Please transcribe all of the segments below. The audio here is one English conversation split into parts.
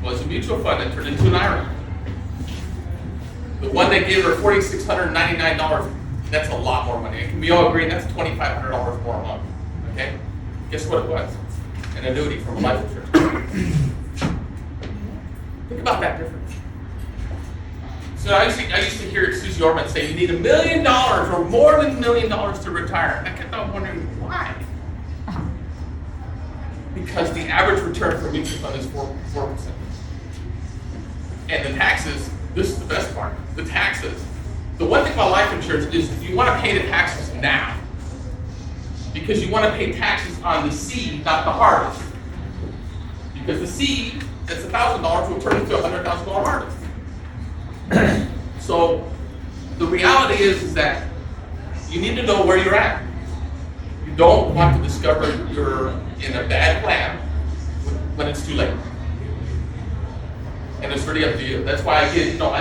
was a mutual fund that turned into an IRA. The one that gave her $4,699, that's a lot more money. And we all agree that's $2,500 more a month. Okay? Guess what it was? An annuity from a life insurance. Think about that difference. So I used to hear Suze Orman say you need $1 million or more than $1 million to retire. And I kept on wondering why. Because the average return for a mutual fund is 4%. And the taxes, this is the best part, the taxes. The one thing about life insurance is you want to pay the taxes now. Because you want to pay taxes on the seed, not the harvest. Because the seed that's $1,000 will turn into a $100,000 harvest. So the reality is that you need to know where you're at. You don't want to discover you're in a bad plan when it's too late. And it's really up to you. That's why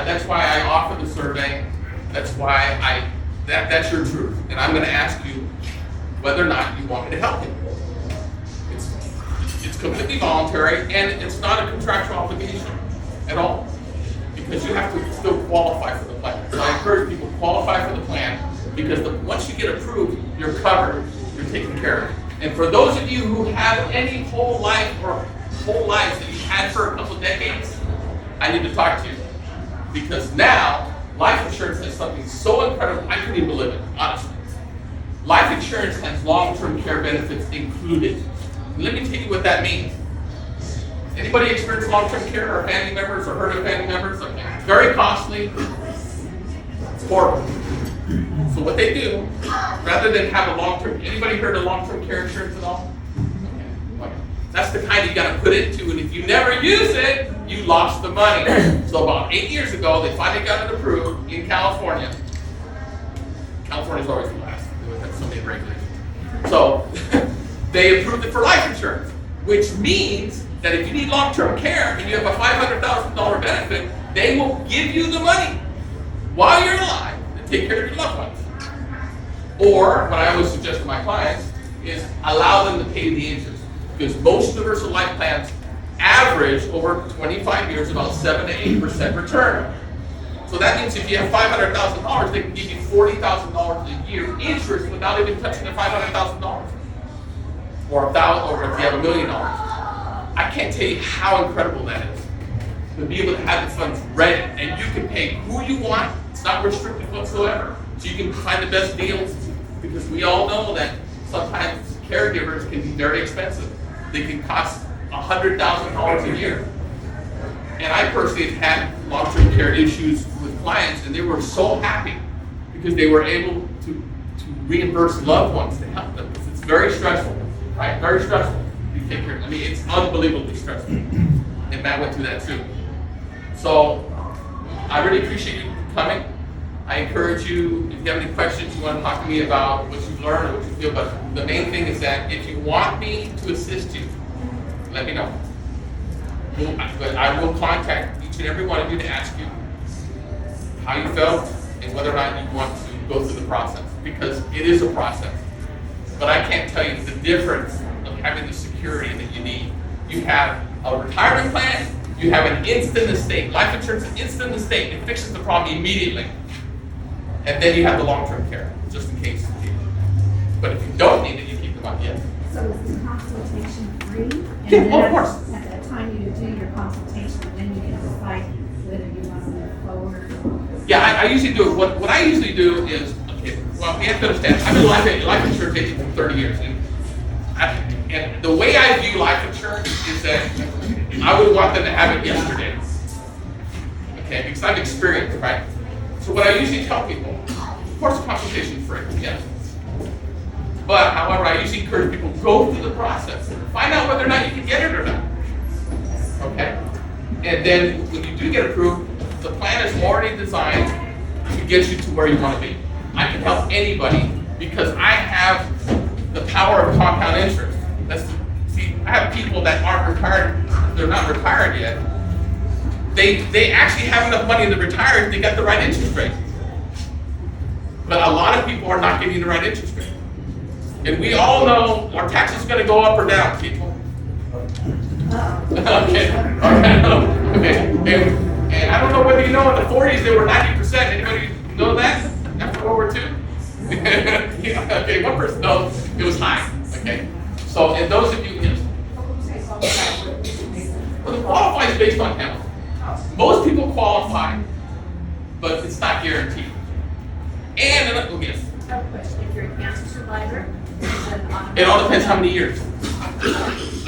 that's why I offer the survey. That's why that's your truth. And I'm going to ask you whether or not you want me to help you. It's completely voluntary, and it's not a contractual obligation at all. Because you have to still qualify for the plan. So I encourage people to qualify for the plan, because once you get approved, you're covered, you're taken care of. And for those of you who have any whole life or whole lives that you've had for a couple of decades, I need to talk to you. Because now, life insurance has something so incredible, I couldn't even believe it, honestly. Life insurance has long-term care benefits included. And let me tell you what that means. Anybody experience long-term care or family members or heard of family members? Okay. Very costly. It's horrible. So what they do, rather than have a long-term, anybody heard of long-term care insurance at all? Okay. That's the kind you got to put into, and if you never use it, you lost the money. So about 8 years ago, they finally got it approved in California. California's always the last. They have so many regulations. So they approved it for life insurance, which means that if you need long-term care and you have a $500,000 benefit, they will give you the money while you're alive to take care of your loved ones. Or, what I always suggest to my clients is allow them to pay the interest. Because most universal life plans average over 25 years about 7 to 8% return. So that means if you have $500,000, they can give you $40,000 a year interest without even touching the $500,000. Or if you have $1 million. I can't tell you how incredible that is. To be able to have the funds ready, and you can pay who you want. It's not restricted whatsoever. So you can find the best deals, because we all know that sometimes caregivers can be very expensive. They can cost $100,000 a year. And I personally have had long-term care issues with clients, and they were so happy because they were able to reimburse loved ones to help them. It's very stressful, right? Very stressful. You take care. I mean, it's unbelievably stressful. And Matt went through that too. So I really appreciate you coming. I encourage you, if you have any questions you want to talk to me about what you've learned or what you feel, but the main thing is that if you want me to assist you, let me know. But I will contact each and every one of you to ask you how you felt and whether or not you want to go through the process, because it is a process. But I can't tell you the difference of having the security that you need. You have a retirement plan, you have an instant estate. Life insurance is instant estate. It fixes the problem immediately. And then you have the long-term care, just in case. But if you don't need it, you keep them on. Yes. So is the consultation free? And Yeah, then of course. At that time you do your consultation, then you can decide whether you want to move forward. Yeah, I usually do it. What I usually do is, okay, well, we have to understand, I've been life insurance agent for 30 years. And the way I view life insurance is that I would want them to have it yesterday. Okay, because I've experienced, right? So what I usually tell people, of course the consultation is free, yes. But however, I usually encourage people to go through the process. Find out whether or not you can get it or not. Okay? And then when you do get approved, the plan is already designed to get you to where you want to be. I can help anybody because I have the power of compound interest. See, I have people that aren't retired, they're not retired yet. They actually have enough money to retire if they got the right interest rate. But a lot of people are not getting the right interest rate. And we all know our taxes are going to go up or down, people. Okay. And I don't know whether you know, in the 40s they were 90%. Anybody know that after World War II? Yeah, okay, one person knows it was high. Okay, so and those of you, yes. Well, the qualify is based on health. Most people qualify, but it's not guaranteed. And yes, If you're a cancer survivor, it all depends how many years.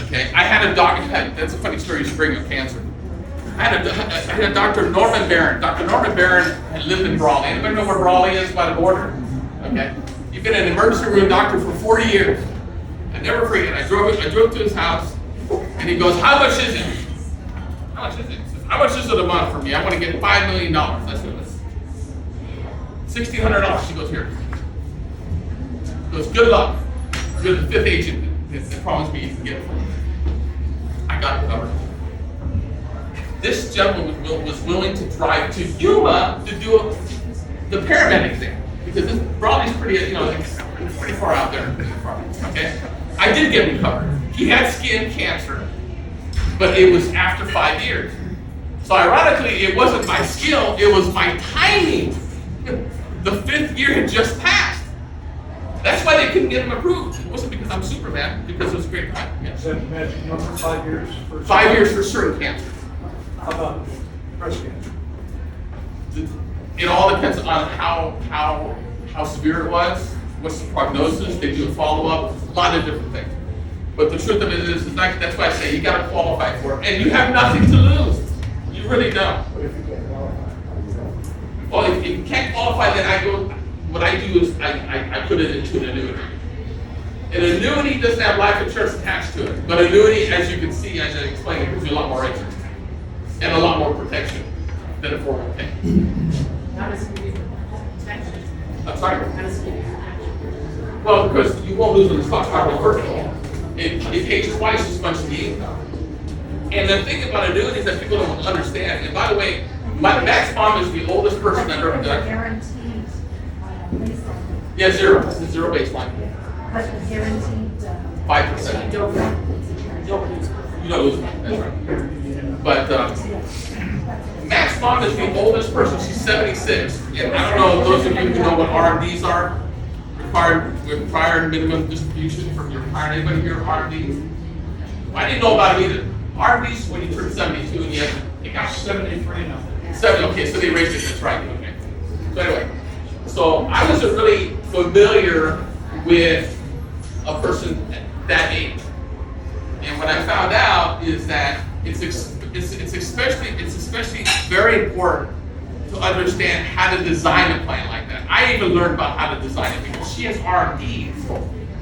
Okay, I had a doctor. That's a funny story. You should bring up cancer. I had a Dr. Norman Barron. Dr. Norman Barron had lived in Brawley. Anybody know where Brawley is by the border? Okay, he's been an emergency room doctor for 40 years. I never forget. I drove to his house, and he goes, "How much is it? How much is it?" He says, "How much is it a month for me? I want to get $5 million." That's what it was. $1,600. He goes, "Here." He goes, "Good luck. You're the fifth agent that promised me you can get it for me." I got it covered. This gentleman was willing to drive to Yuma to do the paramedic exam because this Brawley's pretty, it's pretty far out there. Okay, I did get him covered. He had skin cancer, but it was after 5 years. So ironically, it wasn't my skill; it was my timing. The 5th year had just passed. That's why they couldn't get him approved. It wasn't because I'm Superman, because it was a great time. Yes. Is that magic number, 5 years? 5 years for certain cancer. How about breast cancer? It all depends on how severe it was, what's the prognosis, they do a follow-up, a lot of different things. But the truth of it is that's why I say you got to qualify for it, and you have nothing to lose. You really don't. What if you can't qualify? Well, if you can't qualify, then what I do is I put it into an annuity. An annuity doesn't have life insurance attached to it, but annuity, as you can see, as I explained, it gives you a lot more interest and a lot more protection than a 401k. how does it give you protection? I'm sorry. How does it give you protection? Well, because you won't lose on the stock market first of all. It pays twice as much as the income. And the thing about annuities that people don't understand, and by the way, Max Mom is the oldest person But under the guaranteed baseline. yeah, zero. It's a zero baseline. But the guaranteed. 5%. You don't use it. You don't lose money. That's right. But Max Mom is the oldest person. She's 76. And I don't know those of you who know what RMDs are. Required minimum distribution from your retirement. Anybody here RMDs? I didn't know about it either. RMDs when you turn 72 and you have to take out 73 now. 70. Okay, so they raised it. That's right. Okay. So anyway, so I wasn't really familiar with a person that age, and what I found out is that it's especially very important to understand how to design a plan like that. I even learned about how to design it because she has RMDs.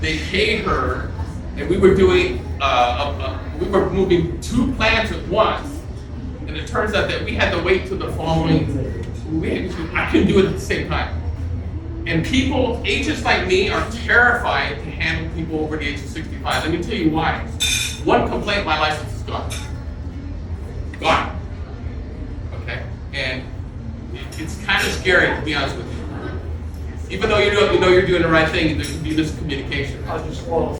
They paid her, and we were doing we were moving 2 plans at once, and it turns out that we had to wait till the following. I couldn't do it at the same time. And people, agents like me, are terrified to handle people over the age of 65. Let me tell you why. One complaint, my license is gone. Gone. Okay? And it's kind of scary, to be honest with you. Even though you know you're doing the right thing, there can be miscommunication. I just qualify.